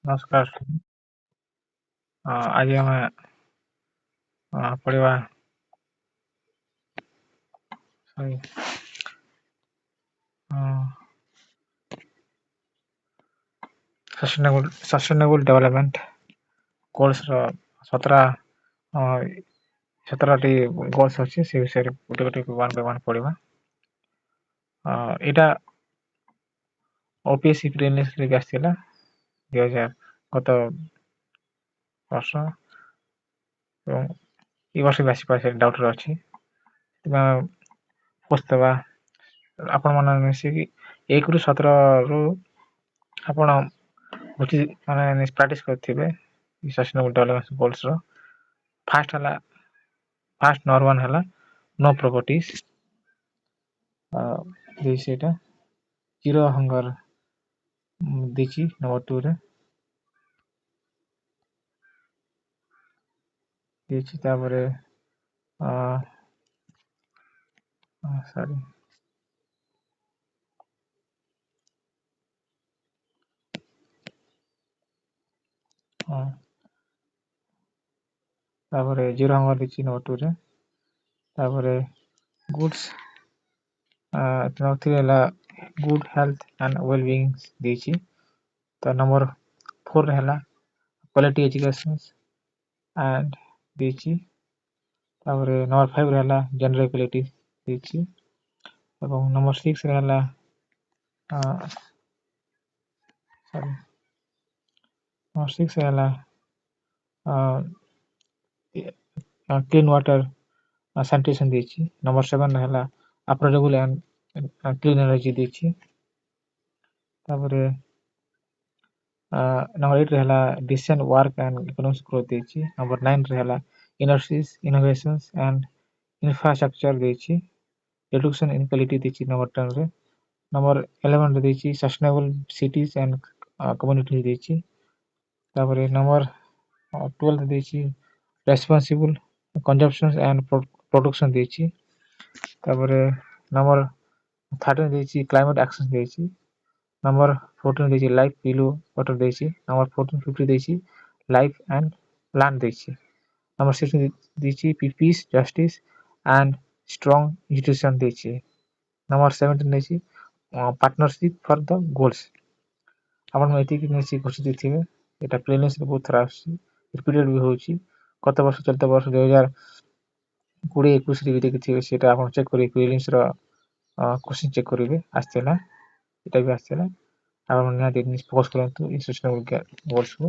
ନମସ୍କାର। ଆଜି ଆମେ ପଢ଼ିବା ସଷ୍ଟେନେବୁଲ ଡେଭଲପମେଣ୍ଟ ଗୋଲ୍ସର 17ଟି ଗୋଲ୍ସ ଅଛି। ସେ ବିଷୟରେ ଗୋଟେ ଗୋଟେ ୱାନ୍ ବାଇ ୱାନ୍ ପଢ଼ିବା। ଏଇଟା OPSC ପ୍ରିଲିମ୍ସରେ ଆସିଥିଲା 2000 ଗତ ବର୍ଷ, ଏବଂ ଏ ବର୍ଷ ବି ଆସିପାରେ, ସେ ଡାଉଟ୍ରେ ଅଛି। ସେଥିପାଇଁ ପୋଷିଦେବା ଆପଣମାନେ ମିଶିକି 1ରୁ 17ରୁ ଆପଣ ମାନେ ପ୍ରାକ୍ଟିସ୍ କରିଥିବେ ସଷ୍ଟେନେବୁଲ ଡେଭଲପମେଣ୍ଟ ଗୋଲ୍ସର। ଫାର୍ଷ୍ଟ ନମ୍ବର 1 ହେଲା नो प्रॉपर्टीज। ସେଇଟା ଜିରୋ ହଙ୍ଗର ଦେଇଛି ନମ୍ବର 2 ରେ ଦେଇଛି। ତାପରେ ତାପରେ ଜିରୋ ହଙ୍ଗର ଦେଇଛି ନମ୍ବର 2 ରେ। ତାପରେ ଗୁଡ୍ସ ନମ୍ବର 3 ହେଲା good health and well being ଦେଇଛି। ତ ନମ୍ବର 4 ରେ ହେଲା କ୍ୱାଲିଟି ଏଜୁକେସନ ଆଣ୍ଡ ଦେଇଛି। ତାପରେ ନମ୍ବର 5 ରେ ହେଲା ଜେଣ୍ଡର ଇକ୍ୱାଲିଟି ଦେଇଛି। ଏବଂ ନମ୍ବର 6 ରେ ହେଲା କ୍ଲିନ୍ ୱାଟର ସାନିଟେସନ ଦେଇଛି। ନମ୍ବର 7 ହେଲା ଆଫୋର୍ଡେବଲ ଆଣ୍ଡ କ୍ଲିନ୍ ଏନର୍ଜି ଦେଇଛି। ତାପରେ ନମ୍ବର 8 ରେ ହେଲା descent work and economic growth ଦେଇଛି। ନମ୍ବର 9 ରେ ହେଲା ଇନୋଭେସନ୍ସ ଆଣ୍ଡ ଇନଫ୍ରାଷ୍ଟ୍ରକ୍ଚର ଦେଇଛି। ରିଡକ୍ସନ ଇନକ୍ୱାଲିଟି ଦେଇଛି ନମ୍ବର 10 ରେ। ନମ୍ବର 11 ରେ ଦେଇଛି ସଷ୍ଟେନେବଲ ସିଟିଜ ଆଣ୍ଡ କମ୍ୟୁନିଟି ଦେଇଛି। ତାପରେ ନମ୍ବର 12 ଦେଇଛି ରେସ୍ପନ୍ସିବୁଲ କନଜମ୍ପସନ ଆଣ୍ଡ ପ୍ରୋଡକ୍ସନ ଦେଇଛି। ତାପରେ ନମ୍ବର 13 ଦେଇଛି କ୍ଲାଇମେଟ ଆକ୍ସନ ଦେଇଛି। ନମ୍ବର 14 ଦେଇଛି ଲାଇଫ ବିଲୋ ୱାଟର ଦେଇଛି। ନମ୍ବର 15 ଦେଇଛି ଲାଇଫ ଆଣ୍ଡ ପ୍ଲାନ୍ ଦେଇଛି। ନମ୍ବର 16 ଦେଇଛି piece justice and strong institution ଦେଇଛି। ନମ୍ବର 17 ଦେଇଛି ପାର୍ଟନରସିପ ଫର ଦ ଗୋଲ୍ସ। ଆପଣ ଏତିକି ମିଶି ଘୋଷି ଦେଇଥିବେ। এটা ପ୍ରିଲିମ୍ସରେ ବହୁତ ଥର ଆସୁଛି, ରିପିଟେଡ୍ ବି ହେଉଛି। ଗତ ବର୍ଷ ଚଳିତ ବର୍ଷ 2020-21ରେ ବି ଦେଖିଥିବେ। ସେଇଟା ଆପଣ ଚେକ୍ କରିବେ, ପ୍ରିଲିମ୍ସର କୋଶ୍ଚିନ୍ ଚେକ୍ କରିବେ, ଆସିଥିଲା। ଏଇଟା ବି ଆସିଥିଲା। ଆପଣ ନିହାତି ଫୋକସ୍ କରନ୍ତୁ ଏଇ ସଷ୍ଟେନେବଲ ଗୋଲ୍ସକୁ।